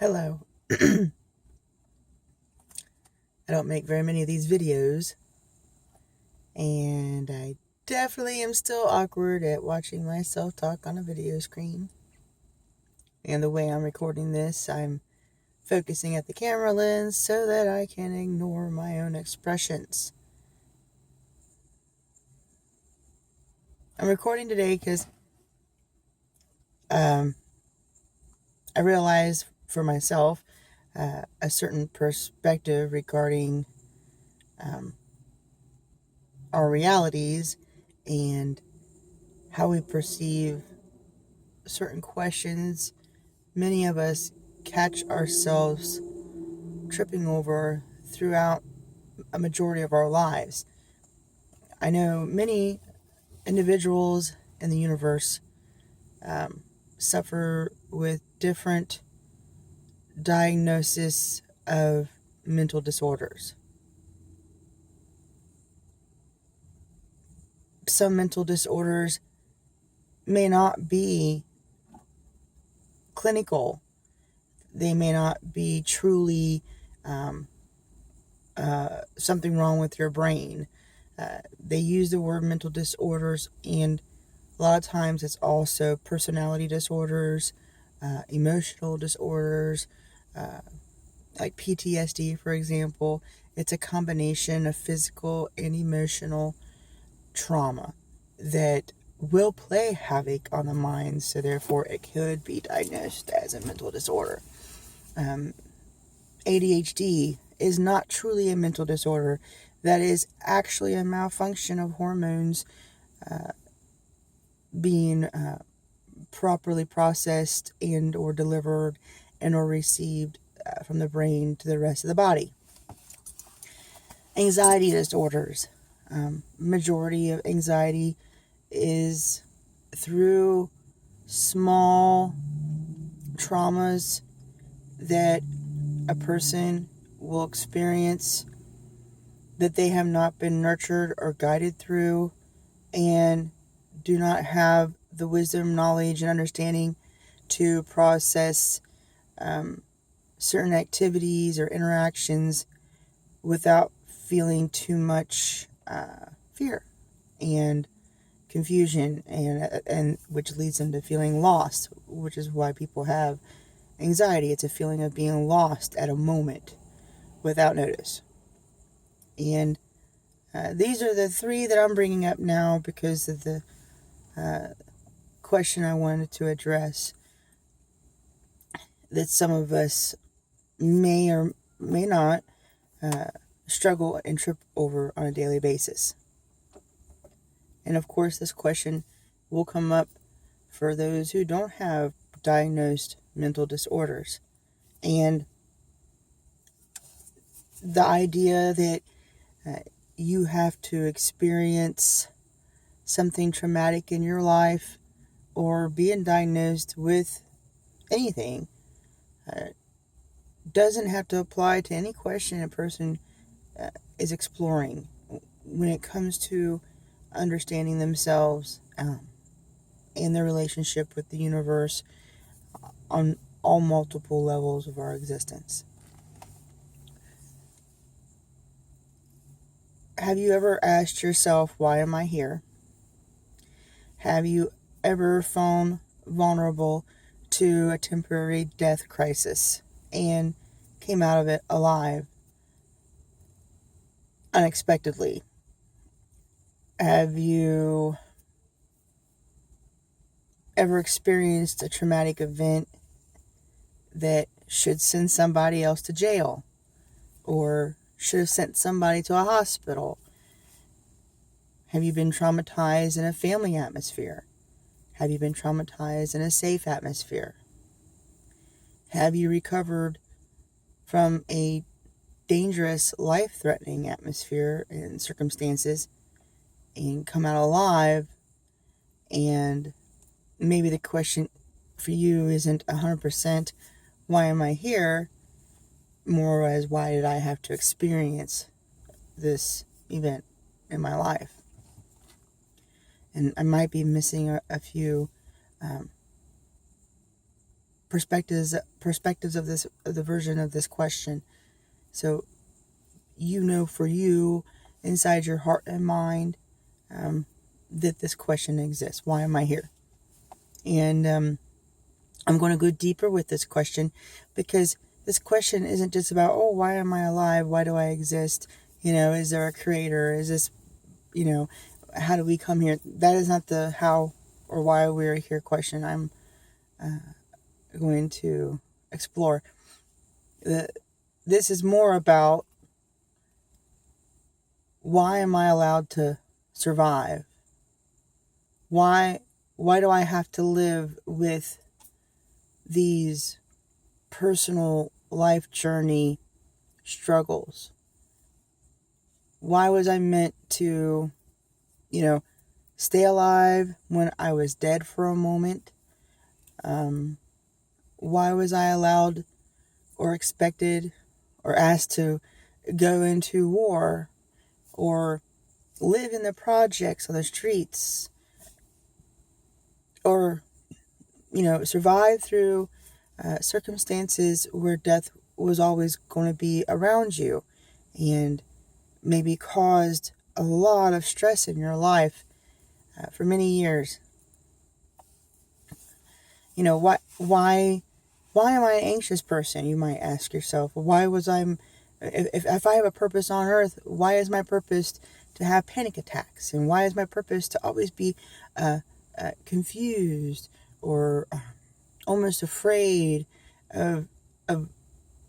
Hello. I don't make very many of these videos, and I definitely am still awkward at watching myself talk on a video screen. And the way I'm recording this, I'm focusing at the camera lens so that I can ignore my own expressions. I'm recording today because I realized for myself a certain perspective regarding our realities and how we perceive certain questions. Many of us catch ourselves tripping over throughout a majority of our lives. I know many individuals in the universe suffer with different diagnosis of mental disorders. Some mental disorders may not be clinical. They may not be truly something wrong with your brain. They use the word mental disorders, and a lot of times it's also personality disorders, emotional disorders, like PTSD, for example. It's a combination of physical and emotional trauma that will play havoc on the mind, so therefore it could be diagnosed as a mental disorder. ADHD is not truly a mental disorder. That is actually a malfunction of hormones being properly processed and or delivered and or received from the brain to the rest of the body. Anxiety disorders. Majority of anxiety is through small traumas that a person will experience that they have not been nurtured or guided through and do not have the wisdom, knowledge, and understanding to process certain activities or interactions without feeling too much fear and confusion, and which leads them to feeling lost, which is why people have anxiety. It's a feeling of being lost at a moment without notice. And these are the three that I'm bringing up now because of the question I wanted to address that some of us may or may not struggle and trip over on a daily basis. And of course, this question will come up for those who don't have diagnosed mental disorders. And the idea that you have to experience something traumatic in your life or being diagnosed with anything doesn't have to apply to any question a person is exploring when it comes to understanding themselves and their relationship with the universe on all multiple levels of our existence. Have you ever asked yourself, why am I here? Have you ever felt vulnerable to a temporary death crisis and came out of it alive unexpectedly? Have you ever experienced a traumatic event that should send somebody else to jail or should have sent somebody to a hospital? Have you been traumatized in a family atmosphere? Have you been traumatized in a safe atmosphere? Have you recovered from a dangerous, life-threatening atmosphere and circumstances and come out alive? And maybe the question for you isn't 100% why am I here, more as why did I have to experience this event in my life? And I might be missing a few perspectives of the version of this question. So for you, inside your heart and mind, that this question exists. Why am I here? And I'm going to go deeper with this question, because this question isn't just about, oh, why am I alive? Why do I exist? Is there a creator? Is this, how do we come here? That is not the how or why we're here question I'm going to explore. This is more about, why am I allowed to survive? Why do I have to live with these personal life journey struggles? Why was I meant to, stay alive when I was dead for a moment? Why was I allowed or expected or asked to go into war or live in the projects on the streets, or survive through circumstances where death was always going to be around you and maybe caused a lot of stress in your life for many years? Why am I an anxious person? You might ask yourself. Why was if I have a purpose on earth, why is my purpose to have panic attacks? And why is my purpose to always be confused or almost afraid of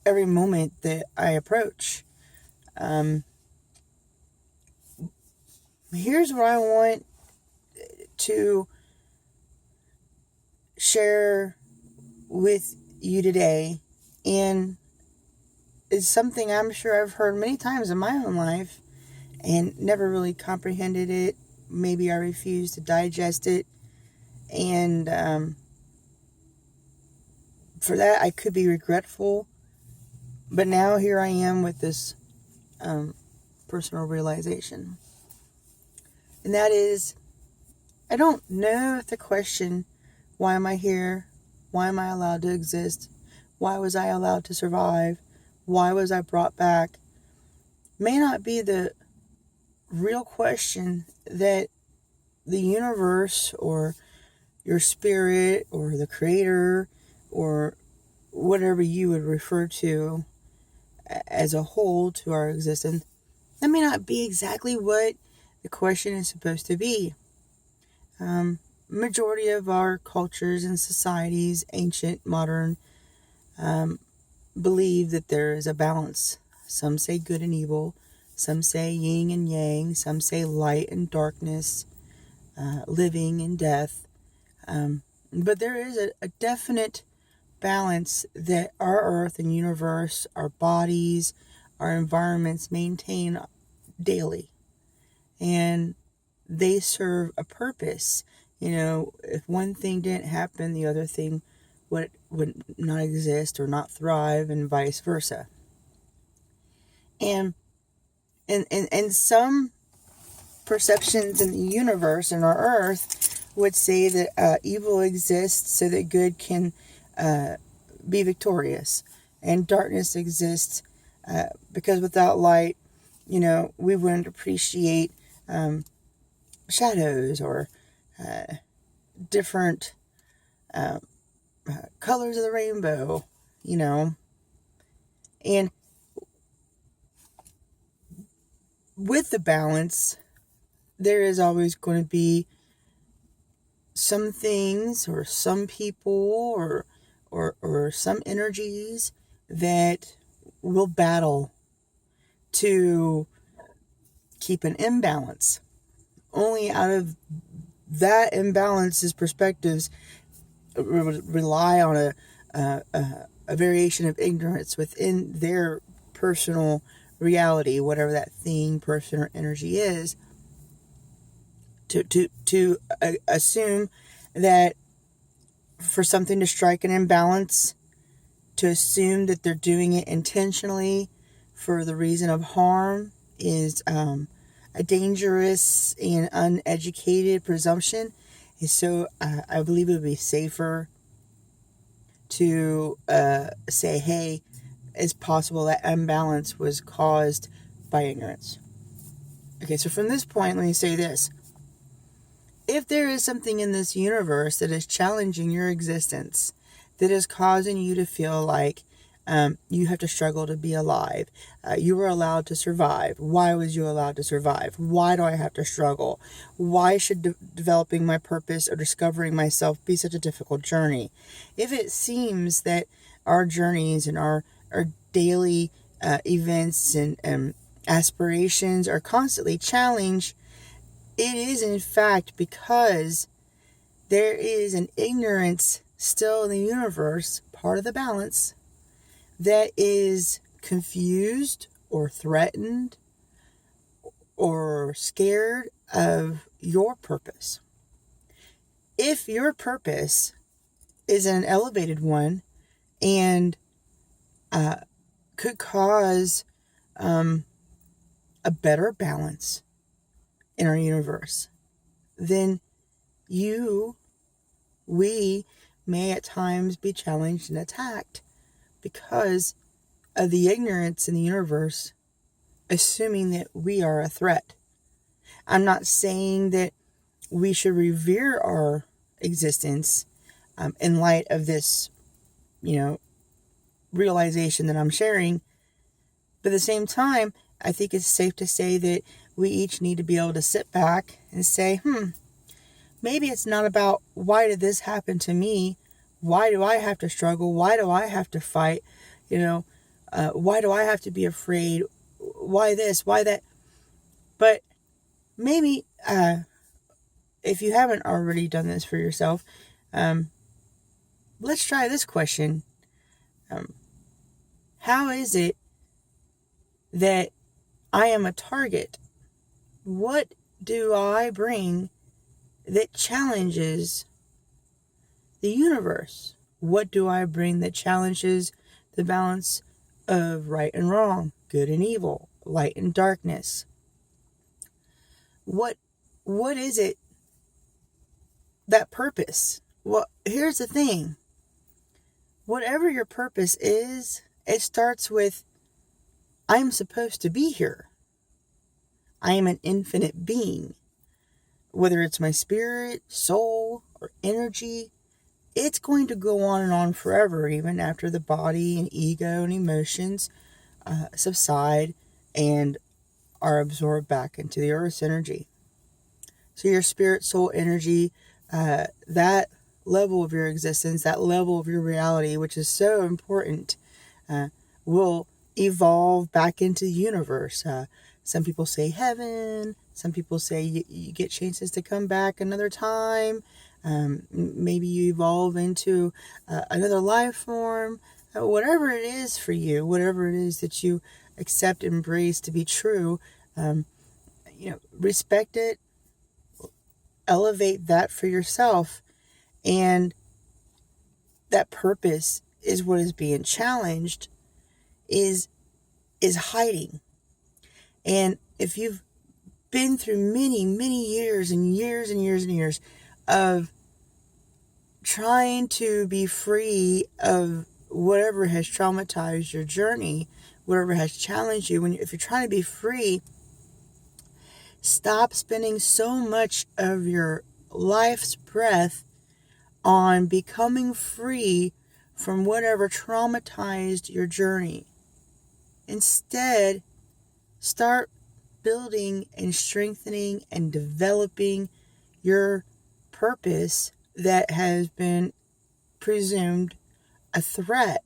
every moment that I approach? Here's what I want to share with you today, and it's something I'm sure I've heard many times in my own life and never really comprehended it. Maybe I refused to digest it, and for that I could be regretful, but now here I am with this personal realization, and that is, I don't know if the question, why am I here? Why am I allowed to exist? Why was I allowed to survive? Why was I brought back? May not be the real question that the universe or your spirit or the creator or whatever you would refer to as a whole to our existence, that may not be exactly what the question is supposed to be. Majority of our cultures and societies, ancient, modern, believe that there is a balance. Some say good and evil. Some say yin and yang. Some say light and darkness, living and death. But there is a definite balance that our earth and universe, our bodies, our environments maintain daily. And they serve a purpose. If one thing didn't happen, the other thing would not exist or not thrive, and vice versa. And some perceptions in the universe and our earth would say that evil exists so that good can be victorious, and darkness exists because without light, we wouldn't appreciate shadows or different colors of the rainbow, and with the balance, there is always going to be some things or some people or some energies that will battle to keep an imbalance. Only out of that imbalance's perspectives rely on a variation of ignorance within their personal reality, whatever that thing, person, or energy is, to assume that for something to strike an imbalance, to assume that they're doing it intentionally for the reason of harm is a dangerous and uneducated presumption. And so I believe it would be safer to say, hey, it's possible that imbalance was caused by ignorance. Okay, so from this point, let me say this. If there is something in this universe that is challenging your existence, that is causing you to feel like you have to struggle to be alive, you were allowed to survive. Why was you allowed to survive? Why do I have to struggle? Why should developing my purpose or discovering myself be such a difficult journey? If it seems that our journeys and our daily events and aspirations are constantly challenged, it is in fact because there is an ignorance still in the universe, part of the balance, that is confused or threatened or scared of your purpose. If your purpose is an elevated one and could cause a better balance in our universe, then we may at times be challenged and attacked because of the ignorance in the universe, assuming that we are a threat. I'm not saying that we should revere our existence in light of this, realization that I'm sharing. But at the same time, I think it's safe to say that we each need to be able to sit back and say, maybe it's not about why did this happen to me? Why do I have to struggle? Why do I have to fight? Why do I have to be afraid? Why this? Why that? But maybe if you haven't already done this for yourself, let's try this question. How is it that I am a target? What do I bring that challenges the universe? What do I bring that challenges the balance of right and wrong, good and evil, light and darkness? What is it, that purpose? Well, here's the thing. Whatever your purpose is, it starts with, I am supposed to be here. I am an infinite being. Whether it's my spirit, soul, or energy, it's going to go on and on forever, even after the body and ego and emotions subside and are absorbed back into the earth's energy. So your spirit, soul, energy, that level of your existence, that level of your reality, which is so important, will evolve back into the universe. Some people say heaven. Some people say you get chances to come back another time. Maybe you evolve into another life form. Whatever it is for you, whatever it is that you accept, embrace to be true, respect it, elevate that for yourself. And that purpose is what is being challenged, is hiding. And if you've been through many, many years and years and years and years of trying to be free of whatever has traumatized your journey, whatever has challenged you, if you're trying to be free, stop spending so much of your life's breath on becoming free from whatever traumatized your journey. Instead, start building and strengthening and developing your purpose that has been presumed a threat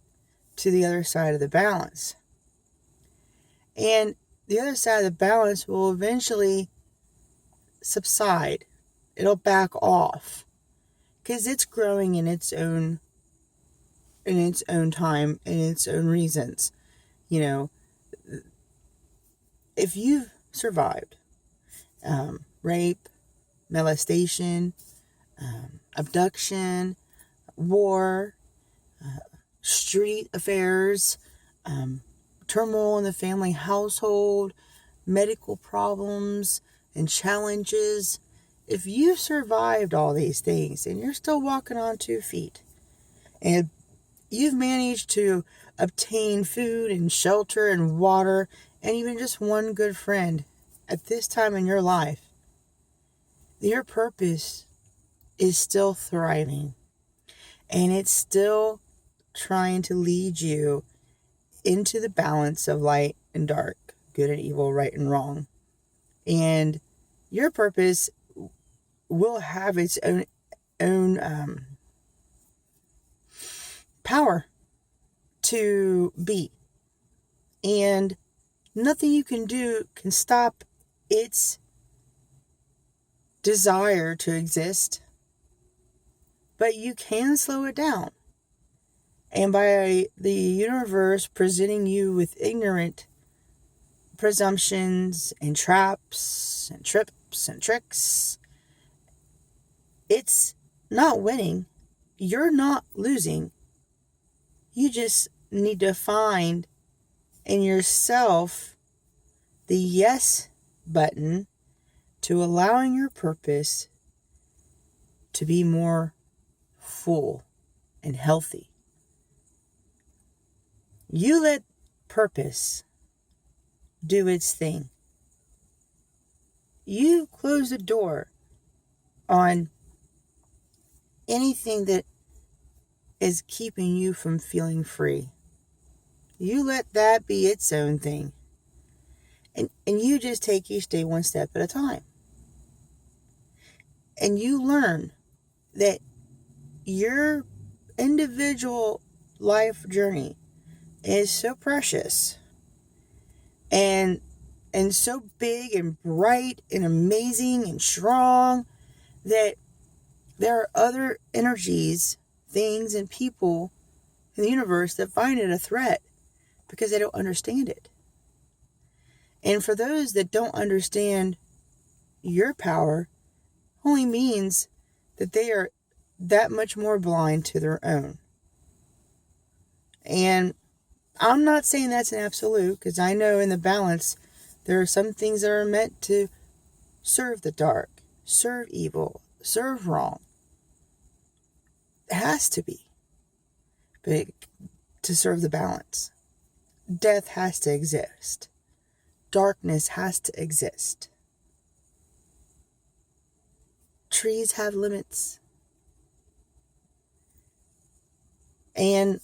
to the other side of the balance. And the other side of the balance will eventually subside. It'll back off because it's growing in its own time, in its own reasons. If you've survived rape, molestation, abduction, war, street affairs, turmoil in the family household, medical problems and challenges, if you've survived all these things and you're still walking on 2 feet and you've managed to obtain food and shelter and water and even just one good friend at this time in your life, your purpose is still thriving, and it's still trying to lead you into the balance of light and dark, good and evil, right and wrong. And your purpose will have its own power to be. And nothing you can do can stop its desire to exist, but you can slow it down. And by the universe presenting you with ignorant presumptions and traps and trips and tricks, it's not winning. You're not losing. You just need to find in yourself the yes button to allowing your purpose to be more full and healthy. You let purpose do its thing. You close the door on anything that is keeping you from feeling free. You let that be its own thing. And you just take each day one step at a time. And you learn that your individual life journey is so precious and so big and bright and amazing and strong that there are other energies, things, and people in the universe that find it a threat because they don't understand it. And for those that don't understand your power, only means that they are that much more blind to their own. And I'm not saying that's an absolute, because I know in the balance there are some things that are meant to serve the dark, serve evil, serve wrong. It has to be, but to serve the balance. Death has to exist. Darkness has to exist. Trees have limits. And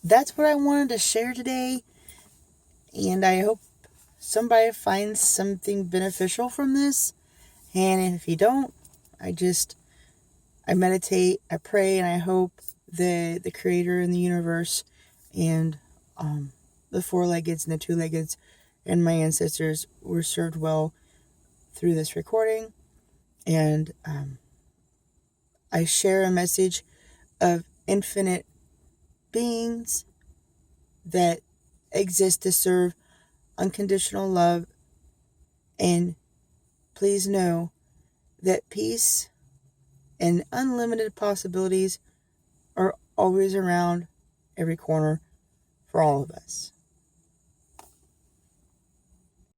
that's what I wanted to share today. And I hope somebody finds something beneficial from this. And if you don't, I meditate, I pray, and I hope that the Creator and the universe and the four-leggeds and the two-leggeds and my ancestors were served well through this recording. And I share a message of infinite beings that exist to serve unconditional love. And please know that peace and unlimited possibilities are always around every corner for all of us.